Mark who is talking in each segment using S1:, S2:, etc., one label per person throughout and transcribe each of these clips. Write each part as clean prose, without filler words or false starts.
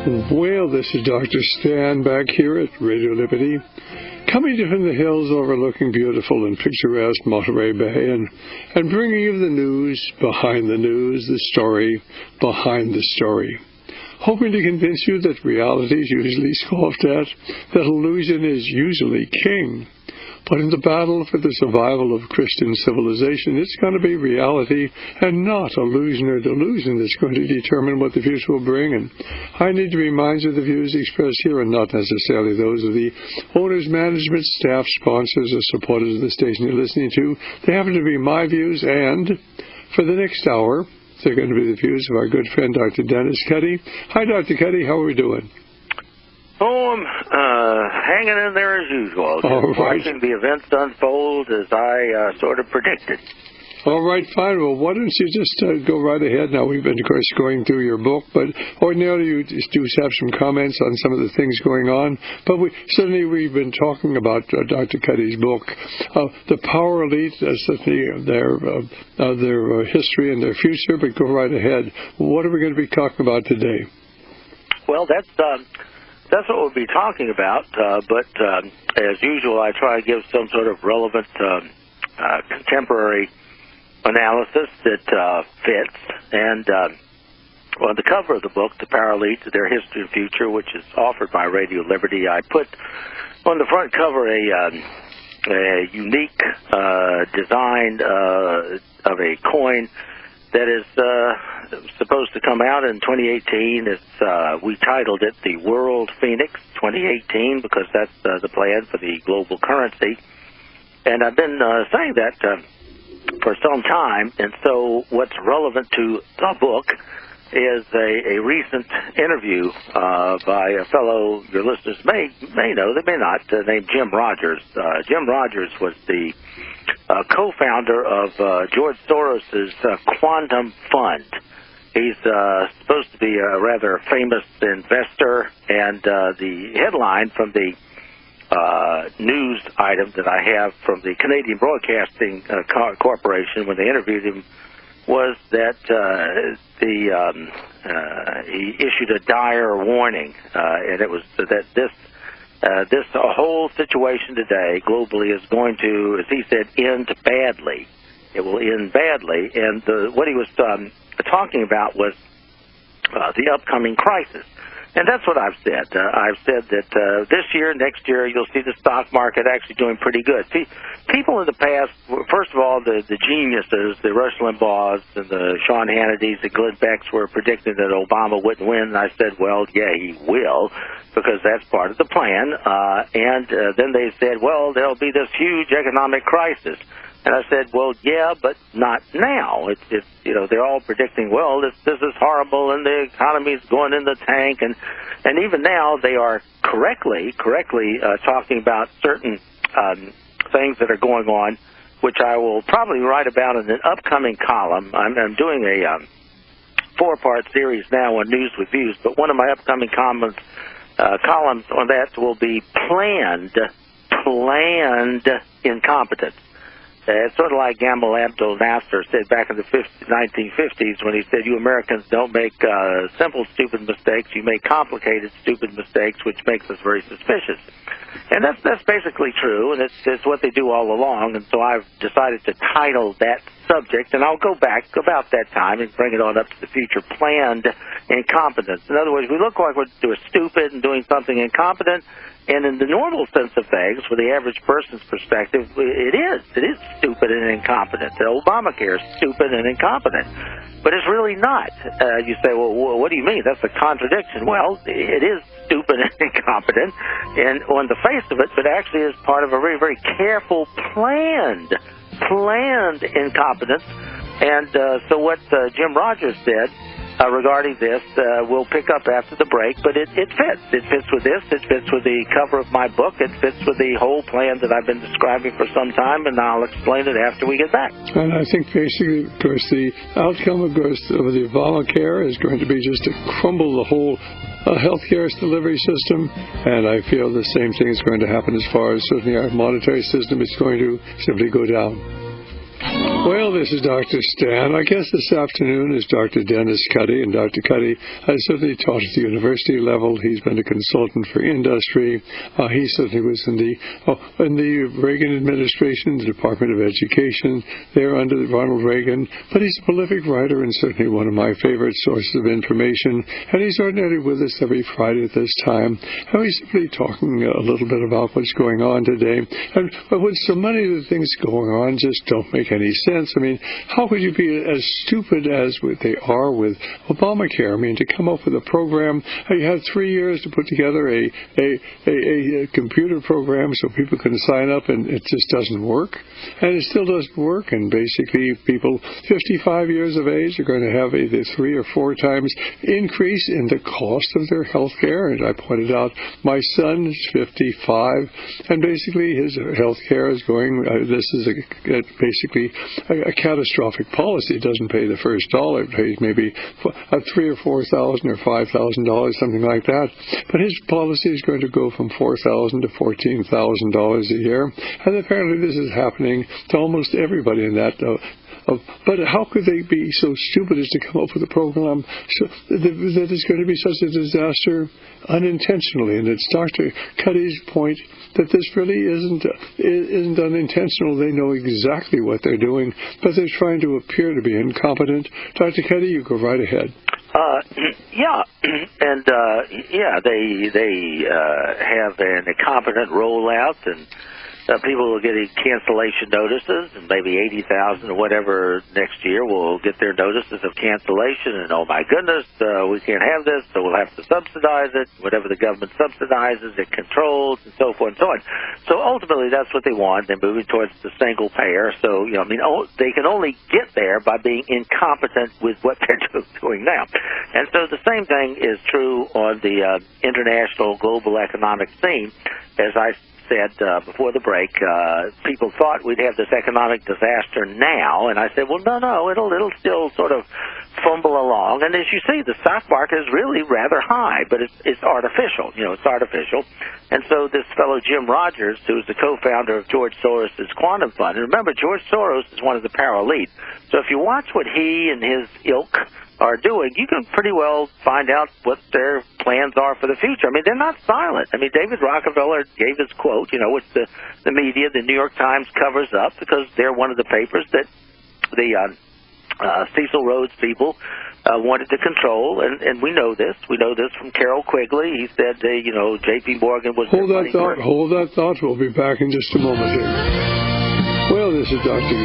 S1: Well, this is Dr. Stan back here at Radio Liberty, coming to you from the hills overlooking beautiful and picturesque Monterey Bay, and bringing you the news behind the news, the story behind the story. Hoping to convince you that reality is usually scoffed at, that illusion is usually king. But in the battle for the survival of Christian civilization, it's going to be reality and not illusion or delusion that's going to determine what the future will bring. And I need to remind you the views expressed here are not necessarily those of the owners, management, staff, sponsors, or supporters of the station you're listening to. They happen to be my views, and for the next hour, they're going to be the views of our good friend, Dr. Dennis Cuddy. Hi, Dr. Cuddy. How are we doing?
S2: Oh, I'm hanging in there as usual.
S1: Just
S2: watching the events unfold as I sort of predicted.
S1: All right, fine. Well, why don't you just go right ahead now? We've been, of course, going through your book, but ordinarily you do have some comments on some of the things going on. But we've been talking about Dr. Cuddy's book, The Power Elite, their history and their future, but go right ahead. What are we going to be talking about today?
S2: Well, that's what we'll be talking about, but as usual, I try to give some sort of relevant contemporary analysis that fits. And on the cover of the book, The Power Elite, Their History and Future, which is offered by Radio Liberty, I put on the front cover a unique design of a coin that is supposed to come out in 2018. We titled it the World Phoenix 2018 because that's the plan for the global currency. And I've been saying that for some time. And so what's relevant to the book is a recent interview by a fellow your listeners may know, they may not, named Jim Rogers. Jim Rogers was the co-founder of George Soros's Quantum Fund. He's supposed to be a rather famous investor, and the headline from the news item that I have from the Canadian Broadcasting Corporation when they interviewed him was that he issued a dire warning, and it was that this whole situation today globally is going to, as he said, end badly. It will end badly. And what he was talking about was the upcoming crisis. And that's what I've said. I've said that this year, next year, you'll see the stock market actually doing pretty good. See, people in the past, first of all, the geniuses, the Rush Limbaughs and the Sean Hannitys, the Glenn Becks were predicting that Obama wouldn't win. And I said, well, yeah, he will, because that's part of the plan. And then they said, well, there'll be this huge economic crisis. And I said, well, yeah, but not now. It's they're all predicting, well, this is horrible and the economy's going in the tank. And even now they are correctly talking about certain things that are going on, which I will probably write about in an upcoming column. I'm doing a 4-part series now on News with Views, but one of my upcoming columns on that will be planned incompetence. It's sort of like Gamal Abdel Nasser said back in the 1950s when he said, you Americans don't make simple, stupid mistakes. You make complicated, stupid mistakes, which makes us very suspicious. And that's basically true, and it's what they do all along. And so I've decided to title that subject, and I'll go back about that time and bring it on up to the future, planned incompetence. In other words, we look like we're stupid and doing something incompetent. And in the normal sense of things, for the average person's perspective, it is stupid and incompetent. Obamacare is stupid and incompetent. But it's really not. You say, well, what do you mean? That's a contradiction. Well, it is stupid and incompetent and on the face of it, but actually is part of a very, very careful, planned incompetence. And so what Jim Rogers said regarding this, we'll pick up after the break, but it fits. It fits with this. It fits with the cover of my book. It fits with the whole plan that I've been describing for some time, and I'll explain it after we get back.
S1: And I think basically, of course, the outcome, of course, of the Obamacare is going to be just to crumble the whole healthcare delivery system, and I feel the same thing is going to happen as far as certainly our monetary system is going to simply go down. Well, this is Dr. Stan. I guess this afternoon is Dr. Dennis Cuddy, and Dr. Cuddy has certainly taught at the university level. He's been a consultant for industry. He certainly was in the Reagan administration, the Department of Education, there under Ronald Reagan. But he's a prolific writer and certainly one of my favorite sources of information. And he's ordinarily with us every Friday at this time. And he's simply talking a little bit about what's going on today. And with so many of the things going on just don't make any sense. I mean, how could you be as stupid as they are with Obamacare? I mean, to come up with a program, you have 3 years to put together a computer program so people can sign up, and it just doesn't work. And it still doesn't work, and basically people 55 years of age are going to have either 3 or 4 times increase in the cost of their health care. And I pointed out my son is 55, and basically his health care is going, this is basically a catastrophic policy. It doesn't pay the first dollar. It pays maybe $3,000 or $4,000 or $5,000, something like that. But his policy is going to go from $4,000 to $14,000 a year. And apparently this is happening to almost everybody in that. But how could they be so stupid as to come up with a program that is going to be such a disaster unintentionally? And it's Dr. Cuddy's point that this really isn't unintentional. They know exactly what they're doing, but they're trying to appear to be incompetent. Dr. Cuddy, you go right ahead.
S2: Yeah, and they have an incompetent rollout, and people will get cancellation notices, and maybe 80,000 or whatever next year will get their notices of cancellation, and oh my goodness, we can't have this, so we'll have to subsidize it. Whatever the government subsidizes, it controls, and so forth and so on. So ultimately, that's what they want. They're moving towards the single payer. So, they can only get there by being incompetent with what they're doing now. And so the same thing is true on the international global economic scene. As I said before the break, people thought we'd have this economic disaster now, and I said, well, no, it'll still sort of fumble along. And as you see, the stock market is really rather high, but it's artificial. It's artificial. And so this fellow Jim Rogers, who's the co-founder of George Soros' Quantum Fund, and remember, George Soros is one of the power elite. So if you watch what he and his ilk are doing, you can pretty well find out what their plans are for the future. I mean, they're not silent. I mean, David Rockefeller gave his quote, which the media, the New York Times covers up because they're one of the papers that the Cecil Rhodes people wanted to control, and we know this. We know this from Carroll Quigley. He said, J.P. Morgan was...
S1: Hold that thought. We'll be back in just a moment here. Well, this is Dr.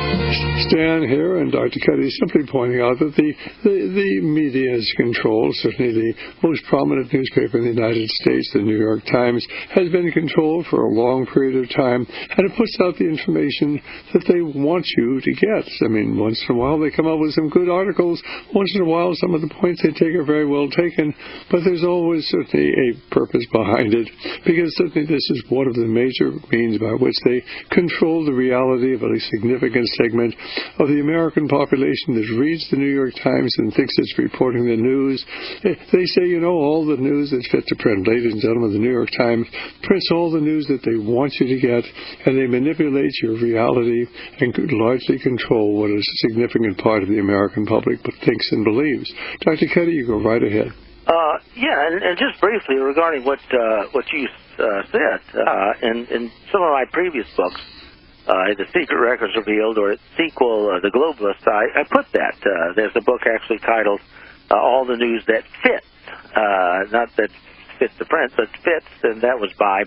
S1: Stan here, and Dr. Cuddy simply pointing out that the media is controlled. Certainly the most prominent newspaper in the United States, the New York Times, has been controlled for a long period of time, and it puts out the information that they want you to get. I mean, once in a while they come up with some good articles. Once in a while some of the points they take are very well taken, but there's always certainly a purpose behind it, because certainly this is one of the major means by which they control the reality of a significant segment of the American population that reads the New York Times and thinks it's reporting the news. They say, all the news that's fit to print. Ladies and gentlemen, the New York Times prints all the news that they want you to get, and they manipulate your reality and largely control what a significant part of the American public thinks and believes. Dr. Cuddy, you go right ahead.
S2: And just briefly regarding what you said, in some of my previous books, The Secret Records Revealed, or its sequel, The Globalist, I put that. There's a book actually titled All the News That Fits, not that fits the print, but fits, and that was by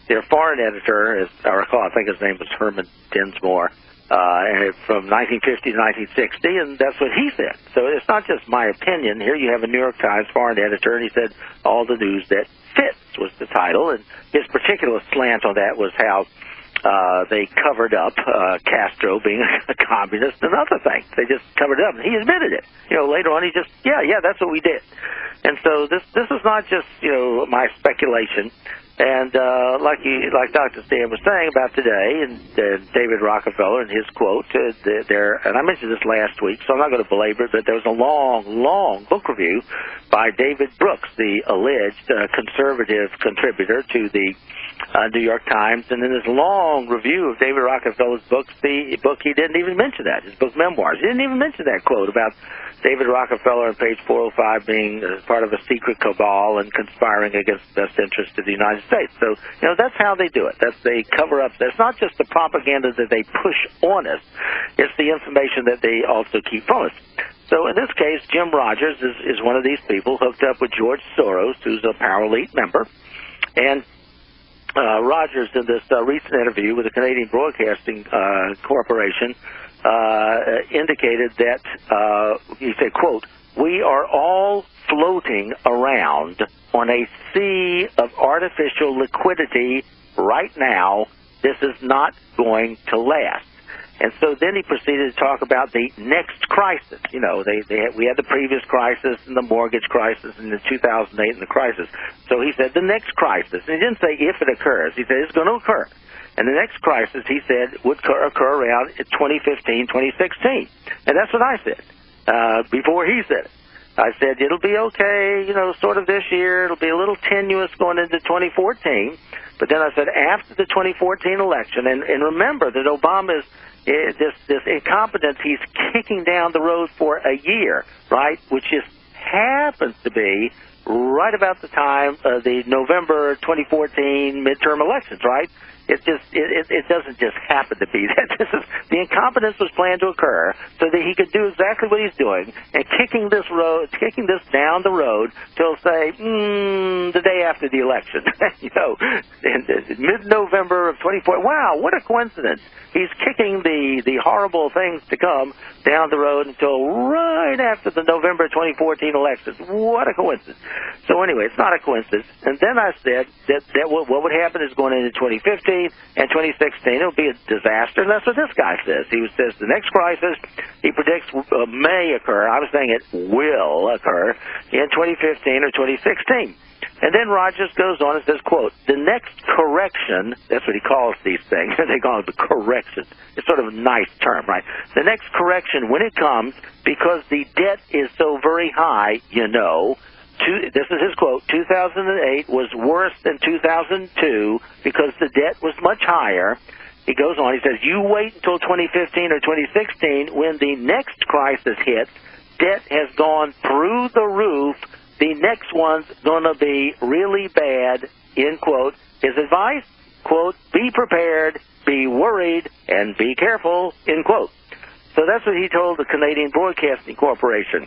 S2: their foreign editor, as I recall, I think his name was Herman Dinsmore, from 1950 to 1960, and that's what he said. So it's not just my opinion. Here you have a New York Times foreign editor, and he said All the News That Fits was the title, and his particular slant on that was how they covered up Castro being a communist and other things. They just covered it up, and he admitted it. Later on, he just, that's what we did. And so this is not just, my speculation. And like Dr. Stan was saying about today, and David Rockefeller and his quote, and I mentioned this last week, so I'm not going to belabor it, but there was a long book review by David Brooks, the alleged conservative contributor to the New York Times, and in this long review of David Rockefeller's books, the book, he didn't even mention that, his book Memoirs. He didn't even mention that quote about David Rockefeller on page 405 being part of a secret cabal and conspiring against the best interest of the United States. So, that's how they do it. They cover up. It's not just the propaganda that they push on us. It's the information that they also keep from us. So in this case, Jim Rogers is one of these people hooked up with George Soros, who's a Power Elite member. And Rogers, in this recent interview with the Canadian Broadcasting Corporation, indicated that, he said, quote, "We are all floating around on a sea of artificial liquidity right now. This is not going to last." And so then he proceeded to talk about the next crisis. We had the previous crisis and the mortgage crisis and the 2008 and the crisis. So he said the next crisis. And he didn't say if it occurs. He said it's going to occur. And the next crisis, he said, would occur around 2015, 2016. And that's what I said before he said it. I said it'll be okay, sort of this year. It'll be a little tenuous going into 2014. But then I said after the 2014 election, and remember that Obama's this incompetence, he's kicking down the road for a year, right, which just happens to be right about the time of the November 2014 midterm elections, right? It doesn't just happen to be that. The incompetence was planned to occur so that he could do exactly what he's doing and kicking this down the road till say the day after the election. In mid-November of 2014. Wow, what a coincidence! He's kicking the horrible things to come down the road until right after the November 2014 elections. What a coincidence! So anyway, it's not a coincidence. And then I said that what would happen is going into 2015. And 2016, it'll be a disaster, and that's what this guy says. He says the next crisis, he predicts may occur. I was saying it will occur in 2015 or 2016. And then Rogers goes on and says, quote, "The next correction," that's what he calls these things, they call it the correction. It's sort of a nice term, right? "The next correction, when it comes, because the debt is so very high, this is his quote, 2008 was worse than 2002 because the debt was much higher." He goes on, he says, "You wait until 2015 or 2016 when the next crisis hits. Debt has gone through the roof. The next one's going to be really bad," end quote. His advice, quote, "Be prepared, be worried, and be careful," end quote. So that's what he told the Canadian Broadcasting Corporation.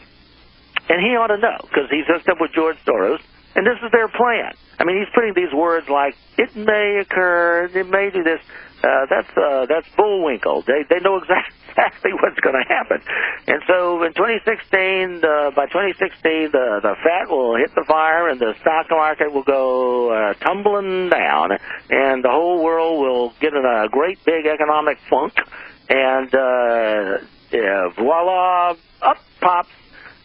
S2: And he ought to know, because he's hooked up with George Soros, and this is their plan. I mean, he's putting these words like, it may occur, it may do this. That's bullwinkle. They know exactly what's going to happen. And so in 2016, by 2016, the fat will hit the fire, and the stock market will go tumbling down, and the whole world will get in a great big economic funk, and voila, up pops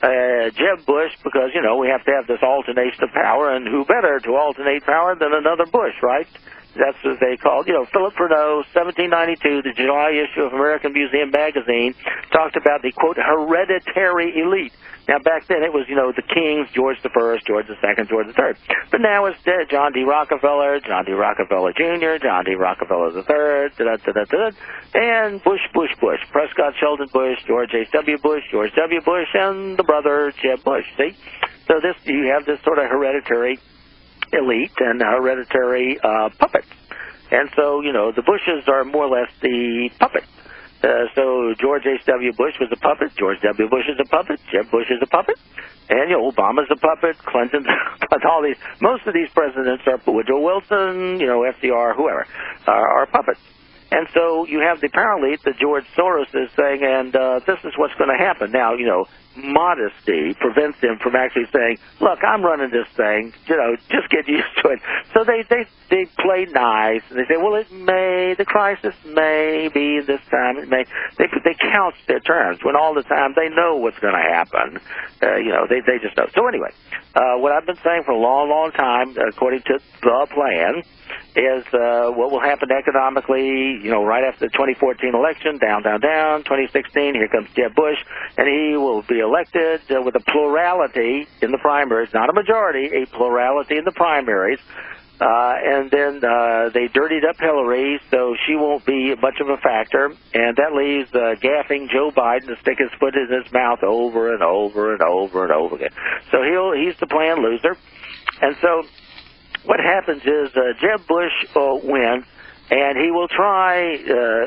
S2: Jeb Bush, because, we have to have this alternation of power, and who better to alternate power than another Bush, right? That's what they called, Philip Freneau, 1792, the July issue of American Museum Magazine, talked about the, quote, hereditary elite. Now, back then it was, the kings, George I, George II, George III. But now it's John D. Rockefeller, John D. Rockefeller Jr., John D. Rockefeller III, and Bush, Prescott Sheldon Bush, George H.W. Bush, George W. Bush, and the brother Jeb Bush, see? So you have this sort of hereditary elite and hereditary puppets. And so, the Bushes are more or less the puppet. So George H.W. Bush was a puppet, George W. Bush is a puppet, Jeb Bush is a puppet, and Obama's a puppet, Clinton, most of these presidents are, Woodrow Wilson, FDR, whoever, are puppets. And so you have the paralead that George Soros is saying, and this is what's going to happen. Now, modesty prevents him from actually saying, look, I'm running this thing, just get used to it. So they play nice, and they say, well, the crisis may be this time, it may. They couch their terms when all the time they know what's going to happen. They just know. So anyway, what I've been saying for a long, long time, according to the plan, is what will happen economically, right after the 2014 election, down, 2016, here comes Jeb Bush, and he will be elected with a plurality in the primaries, not a majority, a plurality in the primaries. And then they dirtied up Hillary, so she won't be much of a factor, and that leaves gaffing Joe Biden to stick his foot in his mouth over and over and over and over again. So he's the planned loser. And so what happens is Jeb Bush wins, and he will try,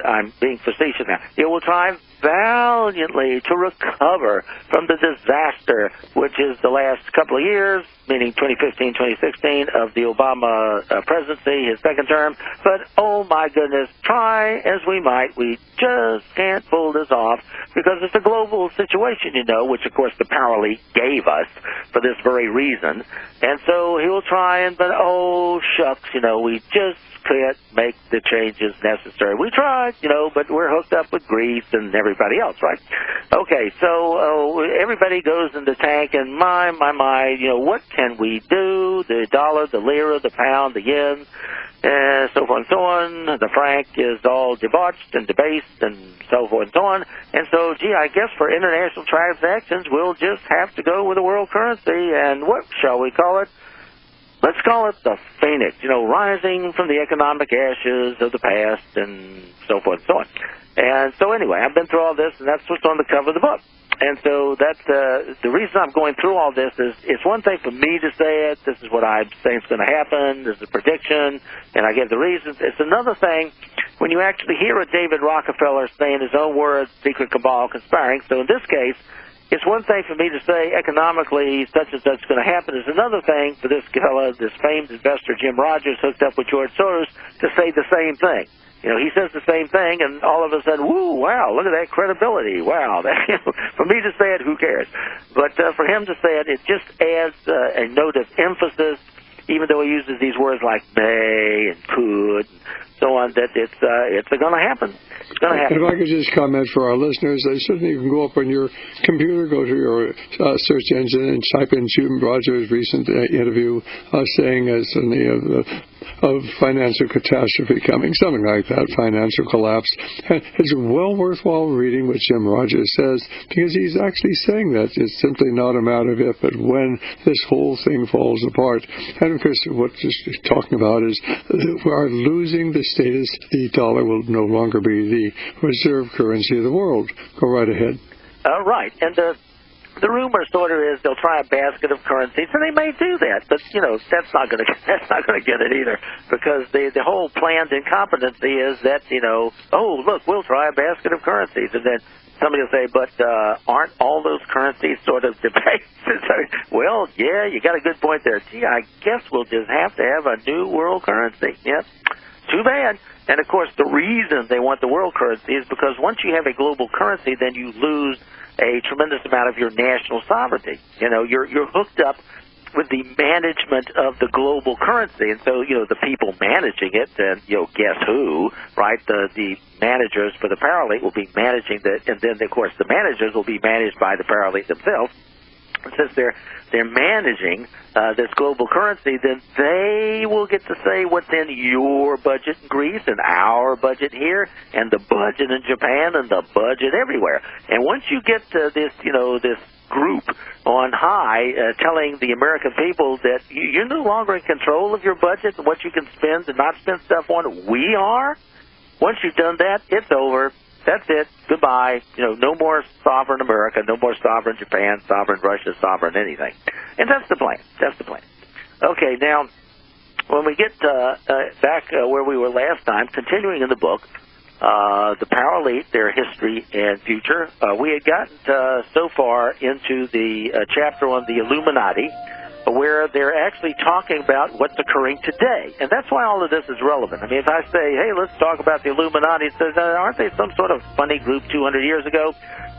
S2: I'm being facetious now, he will try valiantly to recover from the disaster, which is the last couple of years, meaning 2015, 2016, of the Obama presidency, his second term. But, oh my goodness, try as we might, we just can't pull this off because it's a global situation, which, of course, the paralead gave us for this very reason. And so he will try, but, oh, shucks, we just can't make the changes necessary. We tried, but we're hooked up with Greece and everybody else, right? Okay, so everybody goes in the tank, and my, what can we do? The dollar, the lira, the pound, the yen, so forth and so on. The franc is all debauched and debased and so forth and so on. And so, I guess for international transactions, we'll just have to go with a world currency, and what shall we call it? Let's call it the phoenix, rising from the economic ashes of the past and so forth and so on. And so anyway, I've been through all this, and that's what's on the cover of the book. And so that's the reason I'm going through all this is it's one thing for me to say it. This is what I'm saying is going to happen. This is a prediction, and I give the reasons. It's another thing when you actually hear a David Rockefeller say in his own words, secret cabal conspiring. So in this case, it's one thing for me to say economically such and such is going to happen. It's another thing for this fellow, this famed investor Jim Rogers, hooked up with George Soros, to say the same thing. He says the same thing, and all of a sudden, woo, wow, look at that credibility. Wow. For me to say it, who cares? But for him to say it, it just adds a note of emphasis, even though he uses these words like may and could and so on, that it's going to happen. It's going to happen.
S1: If I could just comment for our listeners, they certainly can go up on your computer, go to your search engine, and type in Jim Rogers' recent interview saying as in of financial catastrophe coming, something like that, financial collapse. And it's well worthwhile reading what Jim Rogers says, because he's actually saying that it's simply not a matter of if, but when this whole thing falls apart. And of course, what he's talking about is we are losing the status. The dollar will no longer be the reserve currency of the world. Go right ahead.
S2: Right. And the rumor sort of is they'll try a basket of currencies, and they may do that, but that's not going to get it either, because the whole planned incompetency is that oh look, we'll try a basket of currencies, and then somebody will say, but aren't all those currencies sort of debased? Well, yeah, you got a good point there. I guess we'll just have to have a new world currency. Yep. Too bad. And of course, the reason they want the world currency is because once you have a global currency, then you lose a tremendous amount of your national sovereignty. You're hooked up with the management of the global currency, and so the people managing it, and guess who, right? The managers for the paralead will be managing and then of course the managers will be managed by the paralead themselves. And since they're managing this global currency, then they will get to say what's in your budget in Greece and our budget here and the budget in Japan and the budget everywhere. And once you get to this, this group on high telling the American people that you're no longer in control of your budget and what you can spend and not spend stuff on, we are. Once you've done that, it's over. That's it. Goodbye. No more sovereign America, no more sovereign Japan, sovereign Russia, sovereign anything. And that's the plan. That's the plan. Okay, now, when we get back where we were last time, continuing in the book, the paralead, their history and future, we had gotten so far into the chapter on the Illuminati, where they're actually talking about what's occurring today. And that's why all of this is relevant. I mean, if I say, hey, let's talk about the Illuminati, it says, aren't they some sort of funny group 200 years ago?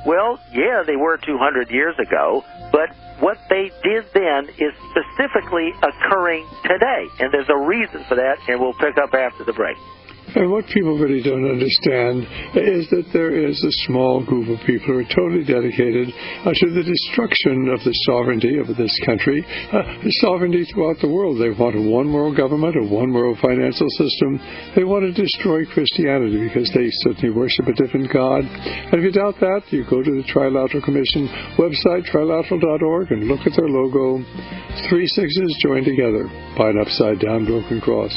S2: Well, yeah, they were 200 years ago, but what they did then is specifically occurring today. And there's a reason for that, and we'll pick up after the break.
S1: And what people really don't understand is that there is a small group of people who are totally dedicated to the destruction of the sovereignty of this country, sovereignty throughout the world. They want a one world government, a one world financial system. They want to destroy Christianity because they certainly worship a different God. And if you doubt that, you go to the Trilateral Commission website, trilateral.org, and look at their logo. 3 sixes joined together by an upside-down broken cross.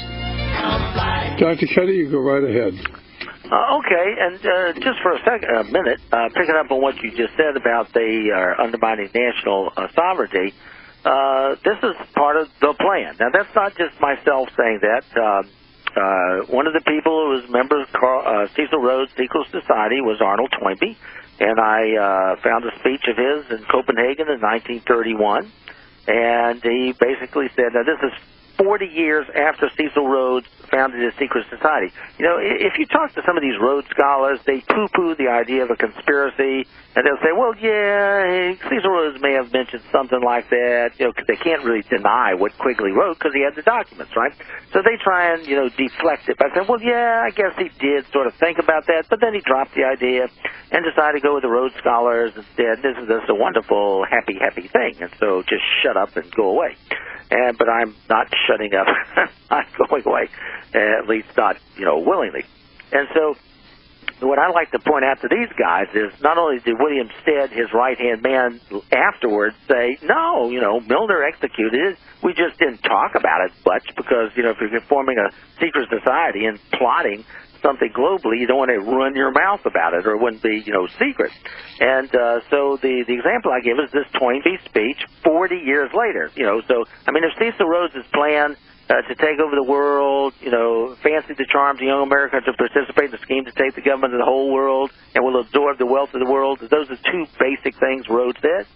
S1: Dr. Cuddy, you go right ahead.
S2: Okay, and just for a minute, picking up on what you just said about they are undermining national sovereignty, this is part of the plan. Now, that's not just myself saying that. One of the people who was a member of Cecil Rhodes' Secret Society was Arnold Toynbee, and I found a speech of his in Copenhagen in 1931, and he basically said, now this is 40 years after Cecil Rhodes founded his secret society. You know, if you talk to some of these Rhodes scholars, they poo-poo the idea of a conspiracy, and they'll say, well, yeah, Cecil Rhodes may have mentioned something like that, you know, because they can't really deny what Quigley wrote because he had the documents, right? So they try and, you know, deflect it by saying, well, yeah, I guess he did sort of think about that, but then he dropped the idea and decided to go with the Rhodes scholars instead. This is just a wonderful, happy thing, and so just shut up and go away. But I'm not shutting up. I'm going away, at least not, you know, willingly. And so what I like to point out to these guys is not only did William Stead, his right-hand man, afterwards say, no, you know, Milner executed it. We just didn't talk about it much because, you know, if you're forming a secret society and plotting something globally, you don't want to run your mouth about it, or it wouldn't be, you know, secret. And so the example I give is this Toynbee speech 40 years later. You know, so, I mean, if Cecil Rhodes' plan to take over the world, you know, fancy the charms of young America to participate in the scheme to take the government of the whole world and will absorb the wealth of the world, those are two basic things Rhodes said.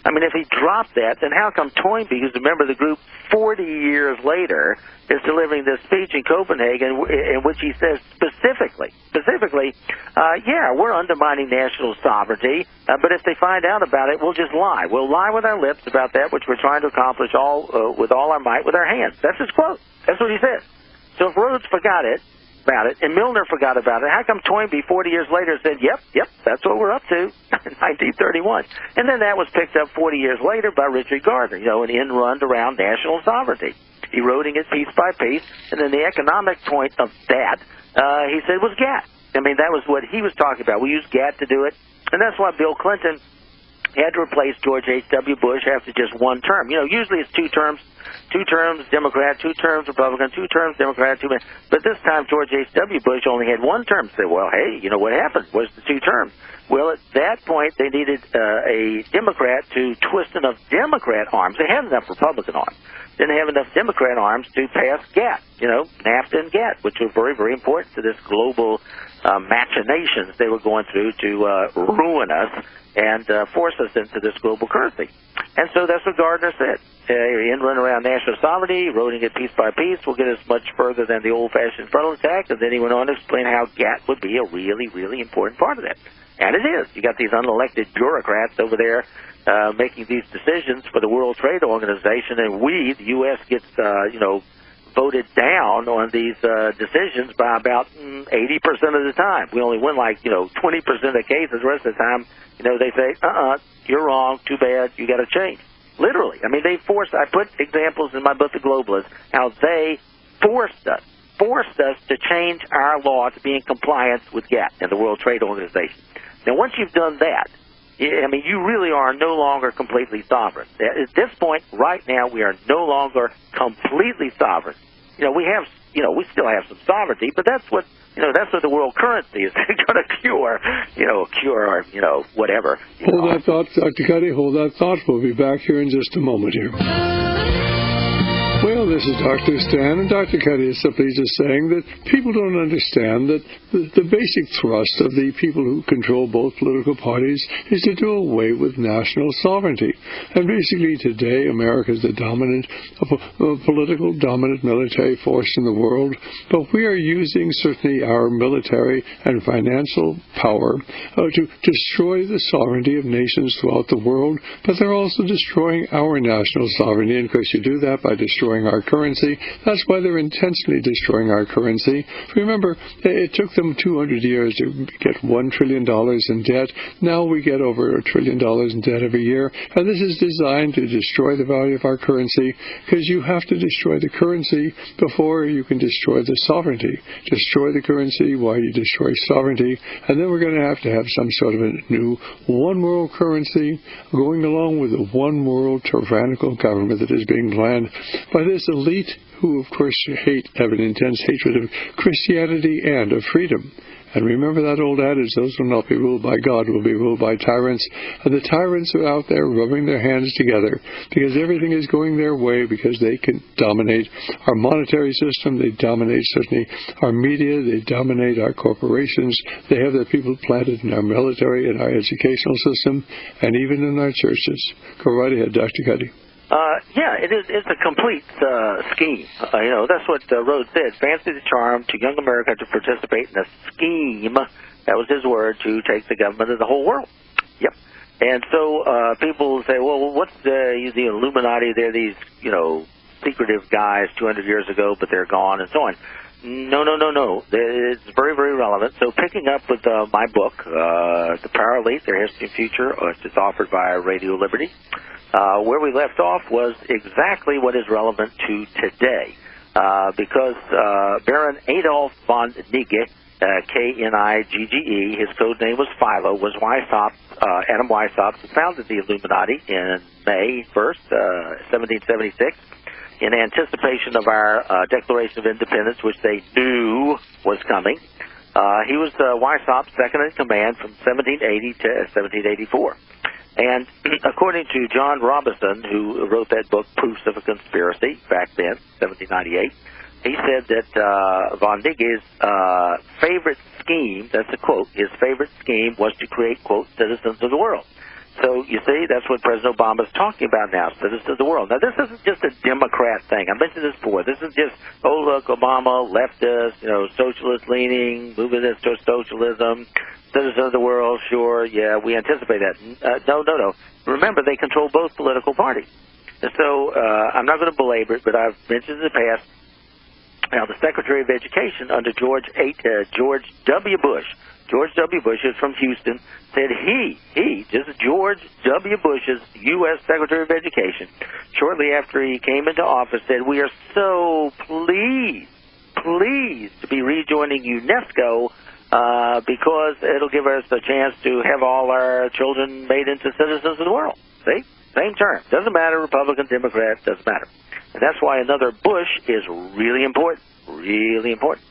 S2: I mean, if he dropped that, then how come Toynbee, who's a member of the group 40 years later, is delivering this speech in Copenhagen in which he says specifically, yeah, we're undermining national sovereignty, but if they find out about it, we'll just lie. We'll lie with our lips about that which we're trying to accomplish with all our might with our hands. That's his quote. That's what he says. So if Rhodes forgot it, about it, and Milner forgot about it, how come Toynbee 40 years later said, yep, that's what we're up to in 1931? And then that was picked up 40 years later by Richard Gardner, you know, an end run around national sovereignty, eroding it piece by piece. And then the economic point of that, he said, was GATT. I mean, that was what he was talking about. We used GATT to do it. And that's why Bill Clinton had to replace George H.W. Bush after just one term. You know, usually it's 2 terms Democrat, 2 terms Republican, 2 terms Democrat, 2 terms. But this time George H.W. Bush only had 1 term. Say, well, hey, you know what happened? Was the 2 terms? Well, at that point they needed a Democrat to twist enough Democrat arms. They had enough Republican arms. Didn't have enough Democrat arms to pass GATT, you know, NAFTA and GATT, which were very, very important to this global machinations they were going through to ruin us and force us into this global currency. And so that's what Gardner said. In run around national sovereignty, eroding it piece by piece, will get us much further than the old-fashioned frontal attack. And then he went on to explain how GATT would be a really, really important part of that. And it is. You got these unelected bureaucrats over there making these decisions for the World Trade Organization, and we, the U.S., gets, you know, voted down on these decisions by about 80% of the time. We only win like, you know, 20% of the cases. The rest of the time, you know, they say, you're wrong, too bad, you got to change. Literally. I mean, they forced, I put examples in my book, The Globalists, how they forced us to change our law to be in compliance with GATT and the World Trade Organization. Now, once you've done that, I mean, you really are no longer completely sovereign. At this point, right now, we are no longer completely sovereign. You know, we still have some sovereignty, but that's what the world currency is going to cure or, you know, whatever.
S1: Hold that thought, Dr. Cuddy, hold that thought. We'll be back here in just a moment here. Well, this is Dr. Stan, and Dr. Cuddy is simply just saying that people don't understand that the basic thrust of the people who control both political parties is to do away with national sovereignty. And basically today, America is the dominant, political dominant military force in the world, but we are using certainly our military and financial power to destroy the sovereignty of nations throughout the world, but they're also destroying our national sovereignty. And of course, you do that by destroying our currency. That's why they're intentionally destroying our currency. Remember, it took them 200 years to get $1 trillion in debt. Now we get over $1 trillion in debt every year. And this is designed to destroy the value of our currency, because you have to destroy the currency before you can destroy the sovereignty. Destroy the currency while you destroy sovereignty. And then we're going to have some sort of a new one world currency going along with the one world tyrannical government that is being planned by this elite who, of course, have an intense hatred of Christianity and of freedom. And remember that old adage, those who will not be ruled by God will be ruled by tyrants. And the tyrants are out there rubbing their hands together because everything is going their way, because they can dominate our monetary system, they dominate certainly our media, they dominate our corporations, they have their people planted in our military, in our educational system, and even in our churches. Go right ahead, Dr. Cuddy.
S2: Yeah, it's a complete scheme. That's what Rhodes said. Fancy the charm to young America to participate in a scheme, that was his word, to take the government of the whole world. Yep. And so people say, well, what's the Illuminati? They're these, secretive guys 200 years ago, but they're gone, and so on. No. It's very, very relevant. So picking up with my book, The Power Elite, Their History and Future, it's offered by Radio Liberty. Where we left off was exactly what is relevant to today, because Baron Adolf von Knigge, Knigge, his code name was Philo, was Adam Weishaupt, who founded the Illuminati in May 1st, 1776, in anticipation of our Declaration of Independence, which they knew was coming. He was Weishaupt's second in command from 1780 to 1784. And according to John Robinson, who wrote that book, Proofs of a Conspiracy, back then, 1798, he said that von Knigge's favorite scheme, that's a quote, his favorite scheme was to create, quote, citizens of the world. So, you see, that's what President Obama is talking about now, citizens of the world. Now, this isn't just a Democrat thing. I mentioned this before. This isn't just, oh, look, Obama, leftist, socialist-leaning, moving this to socialism, citizens of the world, sure, yeah, we anticipate that. No. Remember, they control both political parties. And so, I'm not going to belabor it, but I've mentioned in the past, now, the Secretary of Education under George W. Bush, George W. Bush is from Houston, said this is George W. Bush's U.S. Secretary of Education, shortly after he came into office, said, we are so pleased to be rejoining UNESCO because it'll give us a chance to have all our children made into citizens of the world. See? Same term. Doesn't matter, Republican, Democrat, doesn't matter. And that's why another Bush is really important. Really important.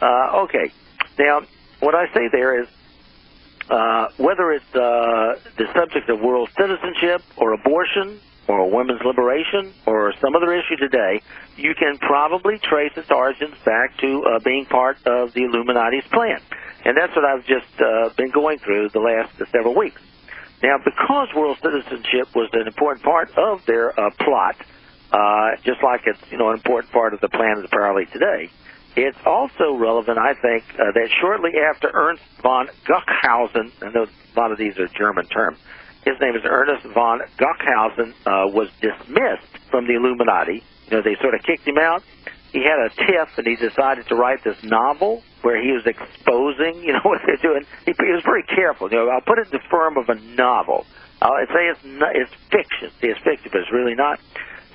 S2: Okay. Now, what I say there is, whether it's the subject of world citizenship or abortion or women's liberation or some other issue today, you can probably trace its origins back to being part of the Illuminati's plan. And that's what I've just been going through the last several weeks. Now, because world citizenship was an important part of their plot, just like it's an important part of the plan of the Power Elite today, it's also relevant, I think, that shortly after Ernst von Guckhausen, I know a lot of these are German terms, his name is Ernest von Guckhausen, was dismissed from the Illuminati. They sort of kicked him out. He had a tiff, and he decided to write this novel where he was exposing, what they're doing. He was very careful. I'll put it in the form of a novel. I'll say it's fiction. See, it's fiction, but it's really not.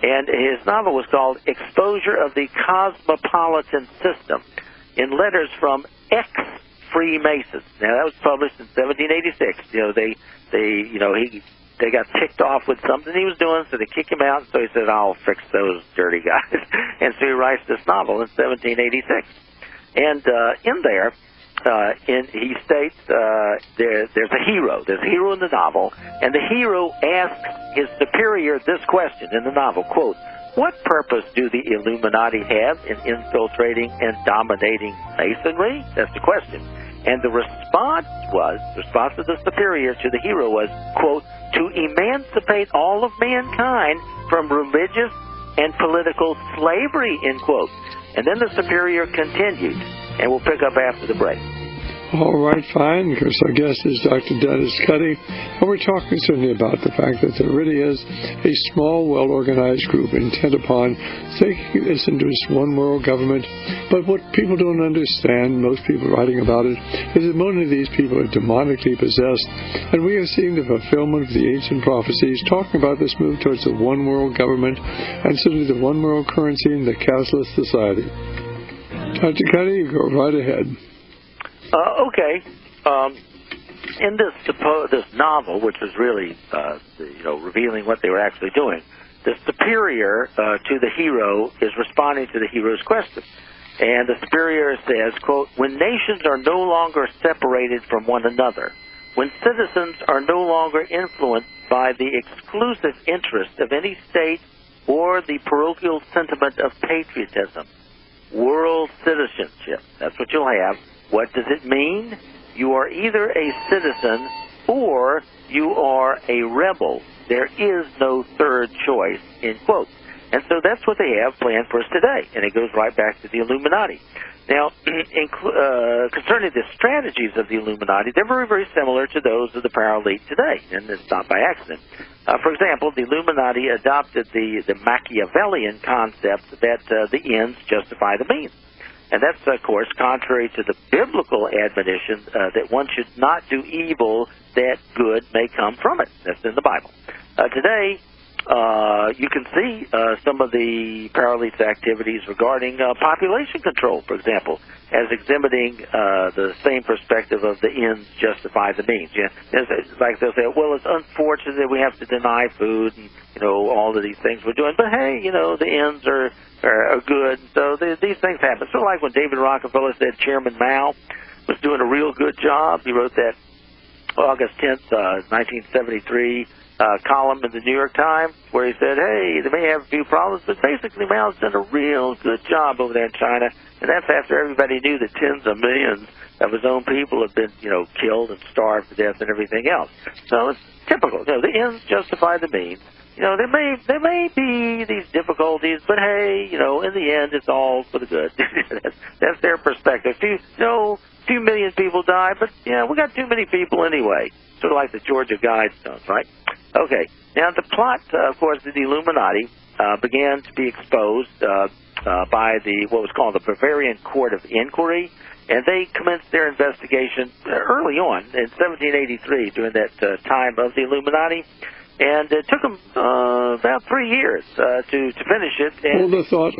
S2: And his novel was called Exposure of the Cosmopolitan System in Letters from Ex-Freemasons. Now, that was published in 1786. They got ticked off with something he was doing, so they kicked him out. So he said, I'll fix those dirty guys. And so he writes this novel in 1786. And in there, he states there's a hero. There's a hero in the novel, and the hero asks his superior this question in the novel, quote, what purpose do the Illuminati have in infiltrating and dominating Masonry? That's the question. And the response of the superior to the hero was, quote, to emancipate all of mankind from religious and political slavery, end quote. And then the superior continued, and we'll pick up after the break.
S1: All right, fine, because our guest is Dr. Dennis Cuddy, and we're talking certainly about the fact that there really is a small, well-organized group intent upon taking this into this one world government. But what people don't understand, most people writing about it, is that many of these people are demonically possessed, and we are seeing the fulfillment of the ancient prophecies talking about this move towards the one world government and certainly the one world currency in the cashless society. Dr. Cuddy, go right ahead.
S2: Okay. In this novel, which is really, revealing what they were actually doing, the superior to the hero is responding to the hero's question. And the superior says, quote, when nations are no longer separated from one another, when citizens are no longer influenced by the exclusive interest of any state or the parochial sentiment of patriotism, world citizenship, that's what you'll have. What does it mean? You are either a citizen or you are a rebel. There is no third choice, end quote. And so that's what they have planned for us today, and it goes right back to the Illuminati. Now, concerning the strategies of the Illuminati, they're very, very similar to those of the power elite today, and it's not by accident. For example, the Illuminati adopted the Machiavellian concept that the ends justify the means. And that's, of course, contrary to the biblical admonition that one should not do evil, that good may come from it. That's in the Bible. Today, you can see some of the Paralel's activities regarding population control, for example, as exhibiting the same perspective of the ends justify the means. Yeah, it's like they'll say, well, it's unfortunate that we have to deny food and, all of these things we're doing, but hey, the ends are good, so these things happen. Sort of like when David Rockefeller said Chairman Mao was doing a real good job. He wrote that August 10th, 1973, column in the New York Times where he said, hey, they may have a few problems, but basically Mao's done a real good job over there in China. And that's after everybody knew that tens of millions of his own people have been, killed and starved to death and everything else. So it's typical. The ends justify the means. There may be these difficulties, but hey, in the end, it's all for the good. That's their perspective. Few million people die, but we got too many people anyway. Sort of like the Georgia Guidestones, right? Okay. Now the plot, of course, of the Illuminati began to be exposed by what was called the Bavarian Court of Inquiry, and they commenced their investigation early on in 1783 during that time of the Illuminati. And it took them about 3 years to finish it. And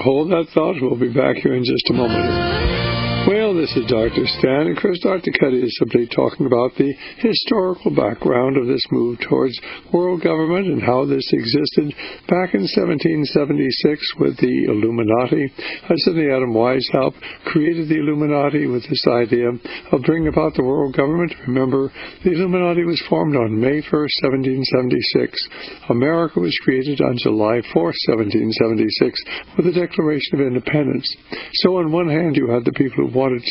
S1: Hold that thought. We'll be back here in just a moment. Well, this is Dr. Stan, and of course Dr. Cuddy is simply talking about the historical background of this move towards world government and how this existed back in 1776 with the Illuminati. Certainly Adam Weishaupt created the Illuminati with this idea of bringing about the world government. Remember, the Illuminati was formed on May 1st, 1776. America was created on July 4th, 1776 with the Declaration of Independence. So on one hand you had the people who wanted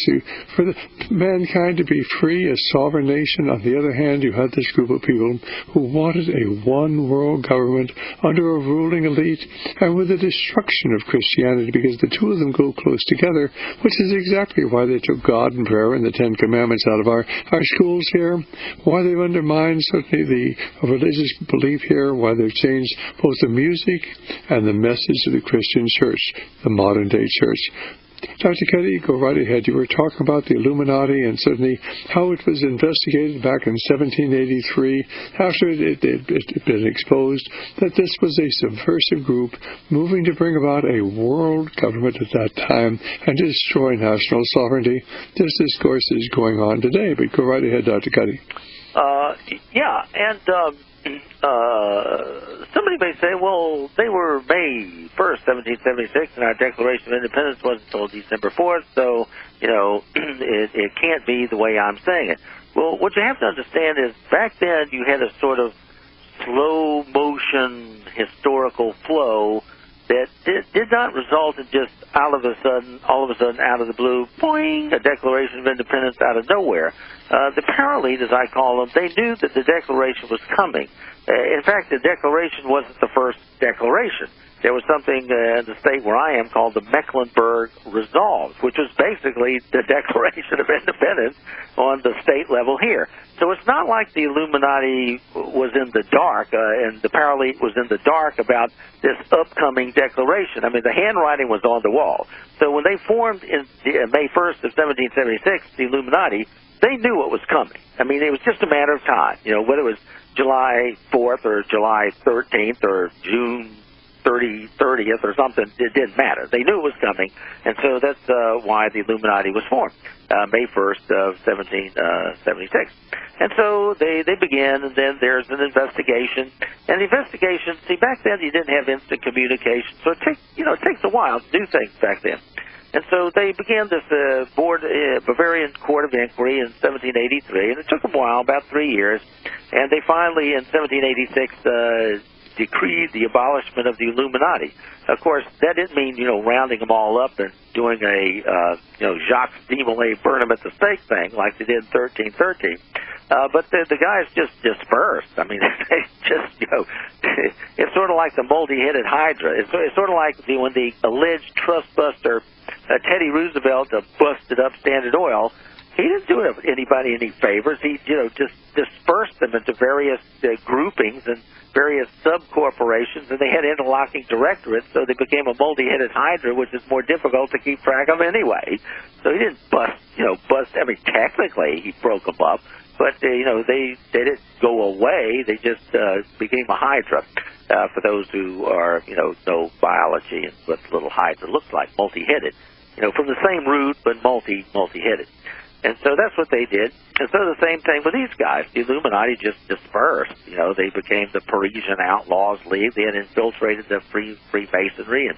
S1: for mankind to be free, a sovereign nation. On the other hand, you had this group of people who wanted a one world government under a ruling elite and with the destruction of Christianity, because the two of them go close together, which is exactly why they took God and prayer and the Ten Commandments out of our schools here, why they've undermined certainly the religious belief here, why they've changed both the music and the message of the Christian church, the modern day church. Dr. Cuddy, go right ahead. You were talking about the Illuminati and certainly how it was investigated back in 1783 after it had been exposed that this was a subversive group moving to bring about a world government at that time and to destroy national sovereignty. This discourse is going on today, but go right ahead, Dr. Cuddy.
S2: Somebody may say, well, they were May 1st, 1776, and our Declaration of Independence wasn't until December 4th, so, it can't be the way I'm saying it. Well, what you have to understand is back then you had a sort of slow-motion historical flow that did not result in just all of a sudden, out of the blue, boing, a Declaration of Independence out of nowhere. The paralead, as I call them, they knew that the Declaration was coming. In fact, the Declaration wasn't the first declaration. There was something in the state where I am called the Mecklenburg Resolve, which was basically the Declaration of Independence on the state level here. So it's not like the Illuminati was in the dark and the paralead was in the dark about this upcoming declaration. I mean, the handwriting was on the wall. So when they formed in May 1st of 1776, the Illuminati, they knew what was coming. I mean, it was just a matter of time. You know, whether it was July 4th or July 13th or June 30th or something, it didn't matter. They knew it was coming, and so that's why the Illuminati was formed, May 1st of 1776. And so they begin, and then there's an investigation. And the investigation, see, back then you didn't have instant communication, so it takes a while to do things back then. And so they began this Bavarian Court of Inquiry in 1783, and it took them a while, about 3 years, and they finally, in 1786, decreed the abolishment of the Illuminati. Of course, that didn't mean, rounding them all up and doing a, Jacques de Molay burn them at the stake thing like they did in 1313. But the guys just dispersed. I mean, they just, it's sort of like the multi-headed Hydra. It's sort of like when the alleged trust buster Teddy Roosevelt busted up Standard Oil. He didn't do anybody any favors. He, just dispersed them into various groupings and various sub-corporations, and they had interlocking directorates, so they became a multi-headed Hydra, which is more difficult to keep track of anyway. So he didn't bust, I mean, technically he broke them up, but, they didn't go away. They just became a Hydra. For those who are, know biology and what the little Hydra looks like, multi-headed. From the same root, but multi-headed. And so that's what they did. And so the same thing with these guys. The Illuminati just dispersed. They became the Parisian Outlaws League. They had infiltrated the Freemasonry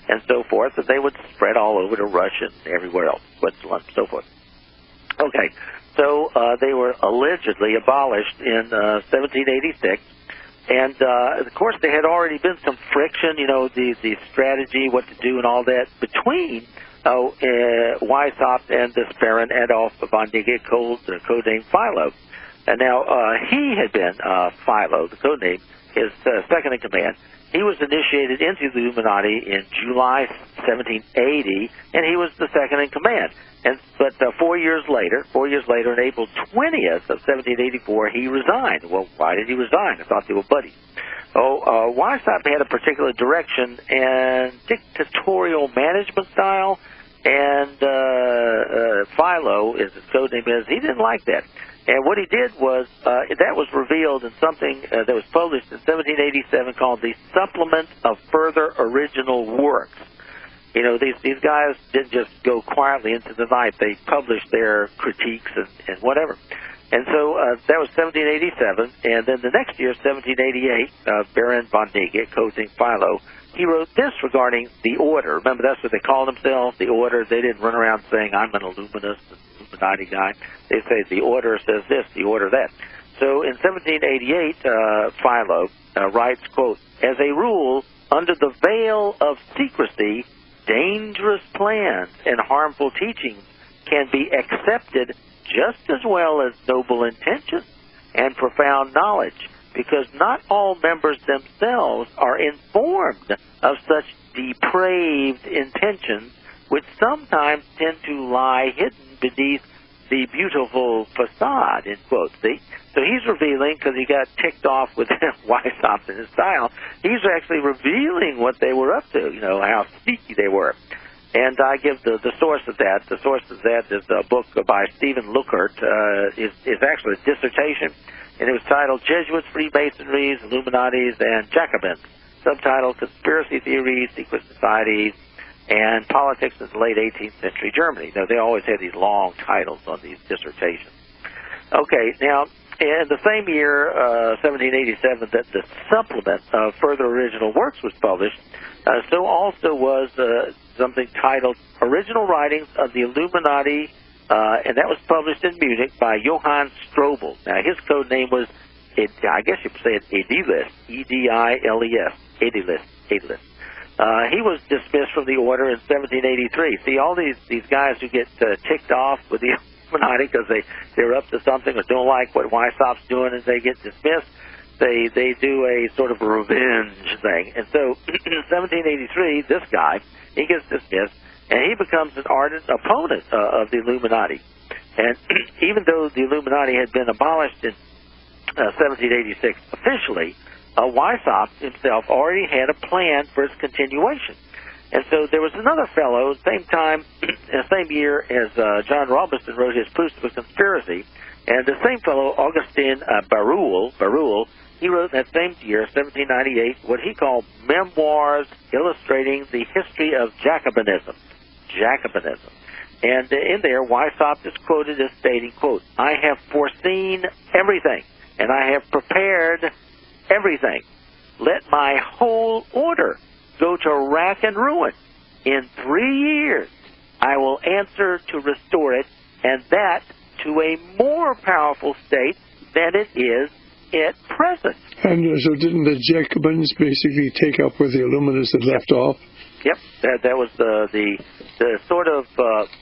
S2: and so forth, and they would spread all over to Russia and everywhere else, Switzerland, and so forth. Okay, so they were allegedly abolished in 1786. And, of course, there had already been some friction, the strategy, what to do and all that, between Weishaupt and this Baron Adolf von Nigge, codenamed Philo. And now he had been Philo, the codename, his second in command. He was initiated into the Illuminati in July 1780, and he was the second in command. But 4 years later, on April 20th of 1784, he resigned. Well, why did he resign? I thought they were buddies. Weishaupt had a particular direction and dictatorial management style, and Philo, as his codename is, he didn't like that. And what he did was, that was revealed in something that was published in 1787 called the Supplement of Further Original Works. These guys didn't just go quietly into the night. They published their critiques and whatever. And so that was 1787, and then the next year, 1788, Baron von Nigge, codenamed Philo, he wrote this regarding the order. Remember, that's what they called themselves, the order. They didn't run around saying, I'm an Illuminist, Illuminati guy. They say the order says this, the order that. So in 1788, Philo writes, quote, as a rule, under the veil of secrecy, dangerous plans and harmful teachings can be accepted just as well as noble intentions and profound knowledge, because not all members themselves are informed of such depraved intentions, which sometimes tend to lie hidden beneath the beautiful facade, in quotes. See? So he's revealing, because he got ticked off with Weishaupt in his style, he's actually revealing what they were up to, how sneaky they were. And I give the source of that. The source of that is a book by Stephen Lukert. It's actually a dissertation, and it was titled Jesuits, Freemasonries, Illuminatis, and Jacobins, subtitled Conspiracy Theories, Secret Societies, and Politics in the Late 18th Century Germany. They always had these long titles on these dissertations. Okay, now, in the same year, 1787, that the supplement of Further Original Works was published, so also was something titled Original Writings of the Illuminati, and that was published in Munich by Johann Strobel. Now, his code name was, I guess you could say it's Edilis, E-D-I-L-E-S, Edilis. he was dismissed from the order in 1783. See, all these guys who get ticked off with the Illuminati because they're up to something or don't like what Weissaup's doing and they get dismissed, they do a sort of revenge thing. And so in 1783, this guy, he gets dismissed, and he becomes an ardent opponent of the Illuminati. And even though the Illuminati had been abolished in 1786 officially, Weishaupt himself already had a plan for its continuation. And so there was another fellow, same time, same year as John Robinson wrote his Proofs of a Conspiracy, and the same fellow, Augustin Barruel, he wrote in that same year, 1798, what he called Memoirs Illustrating the History of Jacobinism. And in there, Weishaupt is quoted as stating, quote, "I have foreseen everything, and I have prepared everything. Let my whole order go to rack and ruin. In 3 years, I will answer to restore it, and that to a more powerful state than it is at present."
S1: And so didn't the Jacobins basically take up where the Illuminists had left off?
S2: Yep, that was the sort of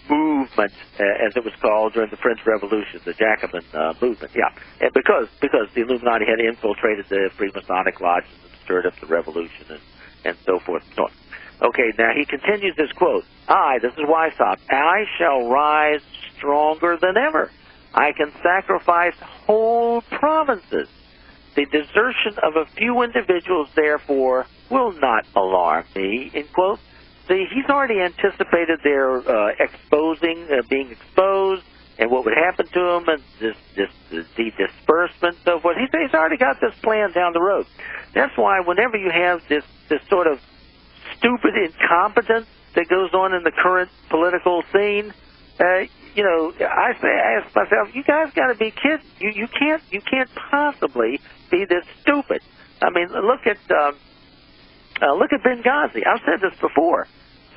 S2: movement, as it was called during the French Revolution, the Jacobin movement. Yeah, and because the Illuminati had infiltrated the Freemasonic lodges and stirred up the revolution and so forth and so on. Okay, now he continues this quote. This is Weishaupt, "I shall rise stronger than ever. I can sacrifice whole provinces. The desertion of a few individuals, therefore, will not alarm me," end quote. See, he's already anticipated their being exposed, and what would happen to them, and the disbursement and so forth. He's already got this plan down the road. That's why whenever you have this sort of stupid incompetence that goes on in the current political scene, I ask myself, you guys got to be kidding. You can't possibly be this stupid. I mean, look at Benghazi. I've said this before.